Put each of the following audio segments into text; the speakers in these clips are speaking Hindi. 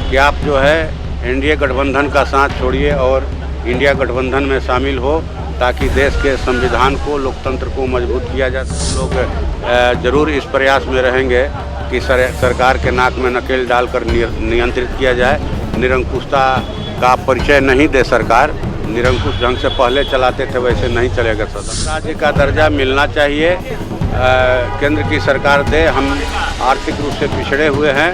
कि आप जो है एनडीए गठबंधन का साथ छोड़िए और इंडिया गठबंधन में शामिल हो, ताकि देश के संविधान को, लोकतंत्र को मजबूत किया जा सके। लोग ज़रूर इस प्रयास में रहेंगे कि सरकार के नाक में नकेल डालकर नियंत्रित किया जाए। निरंकुशता का परिचय नहीं दे सरकार, निरंकुश ढंग से पहले चलाते थे वैसे नहीं चलेगा सदन। राज्य का दर्जा मिलना चाहिए, केंद्र की सरकार दे। हम आर्थिक रूप से पिछड़े हुए हैं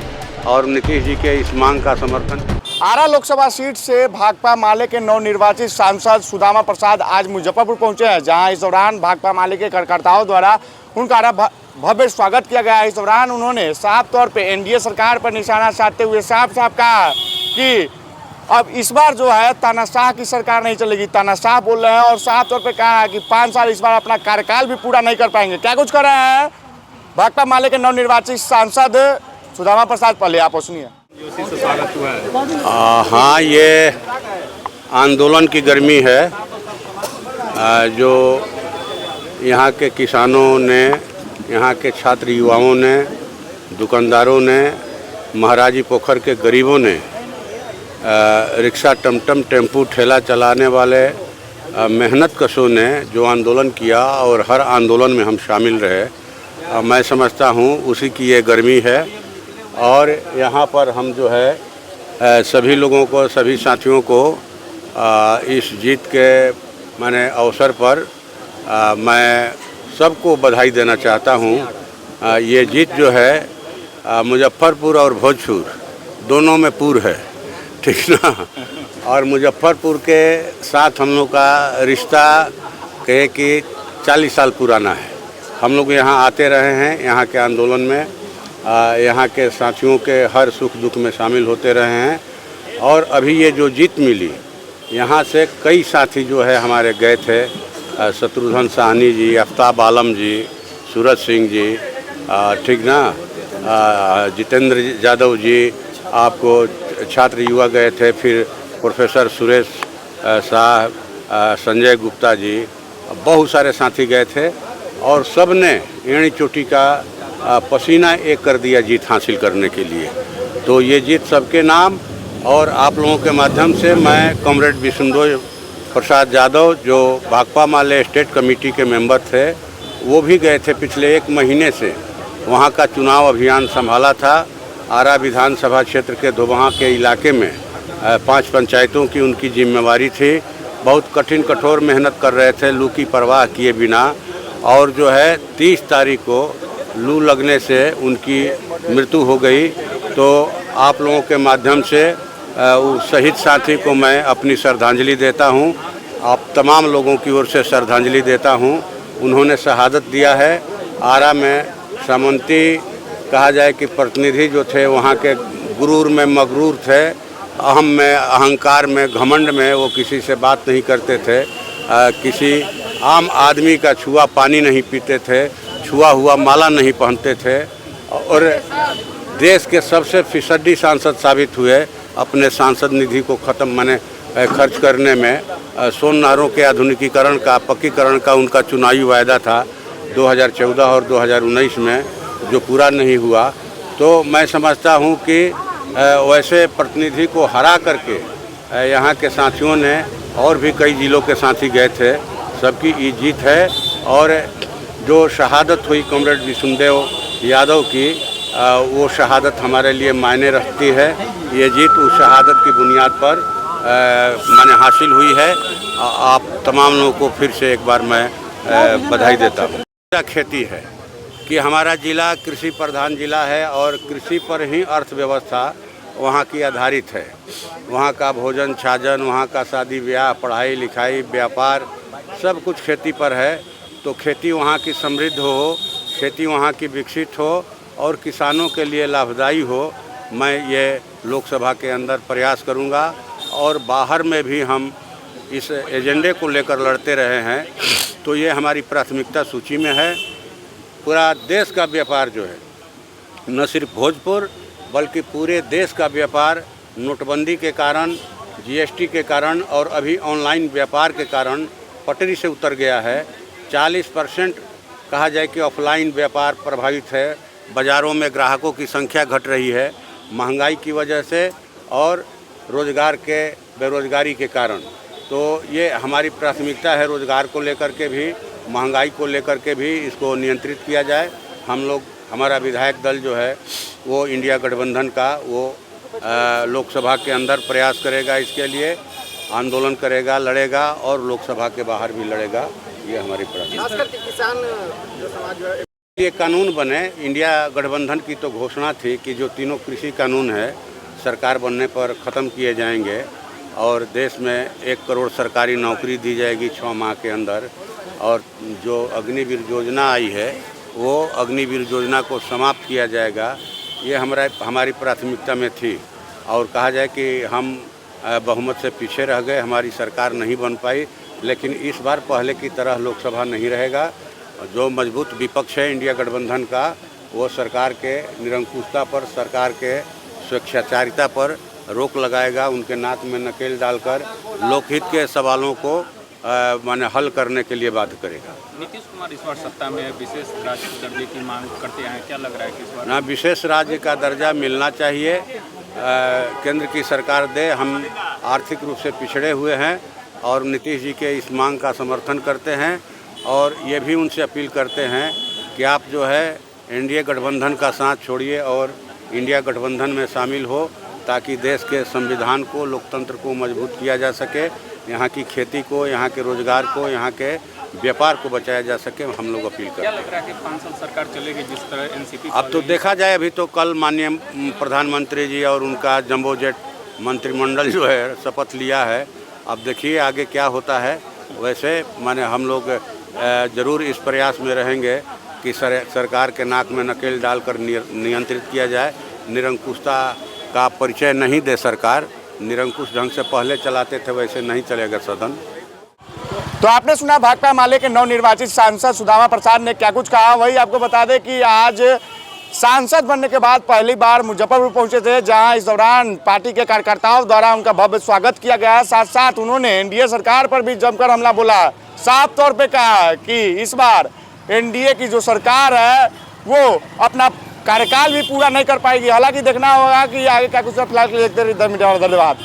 और नीतीश जी के इस मांग का समर्थन। आरा लोकसभा सीट से भाकपा माले के नवनिर्वाचित सांसद सुदामा प्रसाद आज मुजफ्फरपुर पहुंचे हैं, जहां इस दौरान भाकपा माले के कार्यकर्ताओं द्वारा उनका भव्य स्वागत किया गया। इस दौरान उन्होंने साफ तौर पे एनडीए सरकार पर निशाना साधते हुए साफ साफ कहा कि अब इस बार जो है तानाशाह की सरकार नहीं चलेगी। तानाशाह बोल रहे हैं और साफ तौर पे कहा है कि 5 साल इस बार अपना कार्यकाल भी पूरा नहीं कर पाएंगे। क्या कुछ कर रहे हैं भाकपा माले के नवनिर्वाचित सांसद सुदामा प्रसाद, पहले आप सुनिए। हाँ, ये आंदोलन की गर्मी है जो यहाँ के किसानों ने, यहाँ के छात्र युवाओं ने, दुकानदारों ने, महाराजी पोखर के गरीबों ने, रिक्शा, टमटम, टेम्पू, ठेला चलाने वाले मेहनत कशों ने जो आंदोलन किया और हर आंदोलन में हम शामिल रहे, मैं समझता हूँ उसी की ये गर्मी है। और यहाँ पर हम जो है सभी लोगों को, सभी साथियों को इस जीत के माने अवसर पर मैं सबको बधाई देना चाहता हूँ। ये जीत जो है मुजफ्फरपुर और भोजपुर दोनों में पूर है, ठीक ना। और मुजफ्फरपुर के साथ हम लोग का रिश्ता कहे कि 40 साल पुराना है। हम लोग यहाँ आते रहे हैं, यहाँ के आंदोलन में, यहाँ के साथियों के हर सुख दुख में शामिल होते रहे हैं। और अभी ये जो जीत मिली, यहाँ से कई साथी जो है हमारे गए थे, शत्रुघ्न साहनी जी, आफ्ताब आलम जी, सूरज सिंह जी, ठीक ना, जितेंद्र यादव जी, आपको छात्र युवा गए थे, फिर प्रोफेसर सुरेश शाह, संजय गुप्ता जी, बहुत सारे साथी गए थे और सब ने एड़ी चोटी का पसीना एक कर दिया जीत हासिल करने के लिए। तो ये जीत सबके नाम और आप लोगों के माध्यम से मैं कॉमरेड विष्णुदेव प्रसाद यादव, जो भाकपा माले स्टेट कमेटी के मेंबर थे, वो भी गए थे पिछले 1 महीने से। वहाँ का चुनाव अभियान संभाला था। आरा विधानसभा क्षेत्र के धोबहा के इलाके में 5 पंचायतों की उनकी जिम्मेवारी थी। बहुत कठिन कठोर मेहनत कर रहे थे, लू की परवाह किए बिना। और जो है 30 तारीख को लू लगने से उनकी मृत्यु हो गई। तो आप लोगों के माध्यम से उस शहीद साथी को मैं अपनी श्रद्धांजलि देता हूं। आप तमाम लोगों की ओर से श्रद्धांजलि देता हूं। उन्होंने शहादत दिया है। आरा में सामंती कहा जाए कि प्रतिनिधि जो थे वहां के गुरूर में मगरूर थे, अहम में, अहंकार में, घमंड में वो किसी से बात नहीं करते थे, किसी आम आदमी का छुआ पानी नहीं पीते थे, छुआ हुआ माला नहीं पहनते थे और देश के सबसे फिसड्डी सांसद साबित हुए अपने सांसद निधि को खर्च करने में। सोन नहरों के आधुनिकीकरण का, पक्कीकरण का उनका चुनावी वायदा था 2014 और 2019 में, जो पूरा नहीं हुआ। तो मैं समझता हूं कि वैसे प्रतिनिधि को हरा करके यहाँ के साथियों ने, और भी कई जिलों के साथी गए थे, सबकी ये जीत है। और जो शहादत हुई कॉमरेड विष्णुदेव यादव की, वो शहादत हमारे लिए मायने रखती है। ये जीत उस शहादत की बुनियाद पर माने हासिल हुई है। आप तमाम लोगों को फिर से एक बार मैं बधाई देता हूँ। खेती है कि हमारा ज़िला कृषि प्रधान ज़िला है और कृषि पर ही अर्थव्यवस्था वहाँ की आधारित है। वहाँ का भोजन छाजन, वहाँ का शादी ब्याह, पढ़ाई लिखाई, व्यापार, सब कुछ खेती पर है। तो खेती वहाँ की समृद्ध हो, खेती वहाँ की विकसित हो और किसानों के लिए लाभदायी हो, मैं ये लोकसभा के अंदर प्रयास करूँगा। और बाहर में भी हम इस एजेंडे को लेकर लड़ते रहे हैं। तो ये हमारी प्राथमिकता सूची में है। पूरा देश का व्यापार जो है, न सिर्फ भोजपुर बल्कि पूरे देश का व्यापार नोटबंदी के कारण, जीएसटी के कारण और अभी ऑनलाइन व्यापार के कारण पटरी से उतर गया है। 40% कहा जाए कि ऑफलाइन व्यापार प्रभावित है। बाज़ारों में ग्राहकों की संख्या घट रही है महंगाई की वजह से और रोज़गार के बेरोज़गारी के कारण। तो ये हमारी प्राथमिकता है, रोज़गार को लेकर के भी, महंगाई को लेकर के भी इसको नियंत्रित किया जाए। हम लोग, हमारा विधायक दल जो है वो इंडिया गठबंधन का वो लोकसभा के अंदर प्रयास करेगा, इसके लिए आंदोलन करेगा, लड़ेगा और लोकसभा के बाहर भी लड़ेगा। ये हमारी प्राथमिकता। किसान जो समाज जो है, ये कानून बने, इंडिया गठबंधन की तो घोषणा थी कि जो तीनों कृषि कानून है सरकार बनने पर ख़त्म किए जाएंगे और देश में 1 करोड़ सरकारी नौकरी दी जाएगी 6 माह के अंदर। और जो अग्निवीर योजना आई है वो अग्निवीर योजना को समाप्त किया जाएगा। ये हमारी प्राथमिकता में थी। और कहा जाए कि हम बहुमत से पीछे रह गए, हमारी सरकार नहीं बन पाई, लेकिन इस बार पहले की तरह लोकसभा नहीं रहेगा। जो मजबूत विपक्ष है इंडिया गठबंधन का, वो सरकार के निरंकुशता पर, सरकार के स्वेच्छाचारिता पर रोक लगाएगा, उनके नाक में नकेल डालकर लोकहित के सवालों को माने हल करने के लिए बाध्य करेगा। नीतीश कुमार इस बार सत्ता में विशेष राज्य दर्जे की मांग करते हैं, क्या लग रहा है कि इस बार ना विशेष राज्य का दर्जा मिलना चाहिए, केंद्र की सरकार दे। हम आर्थिक रूप से पिछड़े हुए हैं और नीतीश जी के इस मांग का समर्थन करते हैं और ये भी उनसे अपील करते हैं कि आप जो है एनडीए गठबंधन का साथ छोड़िए और इंडिया गठबंधन में शामिल हो, ताकि देश के संविधान को, लोकतंत्र को मजबूत किया जा सके, यहाँ की खेती को, यहाँ के रोजगार को, यहाँ के व्यापार को बचाया जा सके। हम लोग अपील करते हैं। क्या लग रहा है कि 5 साल सरकार चलेगी जिस तरह एनसीपी? अब तो देखा जाए, अभी तो कल माननीय प्रधानमंत्री जी और उनका जंबो जेट मंत्रिमंडल जो है शपथ लिया है। अब देखिए आगे क्या होता है। वैसे माने हम लोग ज़रूर इस प्रयास में रहेंगे कि सरकार के नाक में नकेल डालकर नियंत्रित किया जाए। निरंकुशता का परिचय नहीं दे सरकार, निरंकुश ढंग से पहले चलाते थे वैसे नहीं चलेगा सदन। तो आपने सुना भाकपा माले के नवनिर्वाचित सांसद सुदामा प्रसाद ने क्या कुछ कहा। वही आपको बता दें कि आज सांसद बनने के बाद पहली बार मुजफ्फरपुर पहुंचे थे, जहां इस दौरान पार्टी के कार्यकर्ताओं द्वारा उनका भव्य स्वागत किया गया। साथ साथ उन्होंने एनडीए सरकार पर भी जमकर हमला बोला। साफ तौर पे कहा कि इस बार एनडीए की जो सरकार है वो अपना कार्यकाल भी पूरा नहीं कर पाएगी। हालांकि देखना होगा कि आगे क्या कुछ। फिलहाल देखते रहिए द मीडिया। धन्यवाद।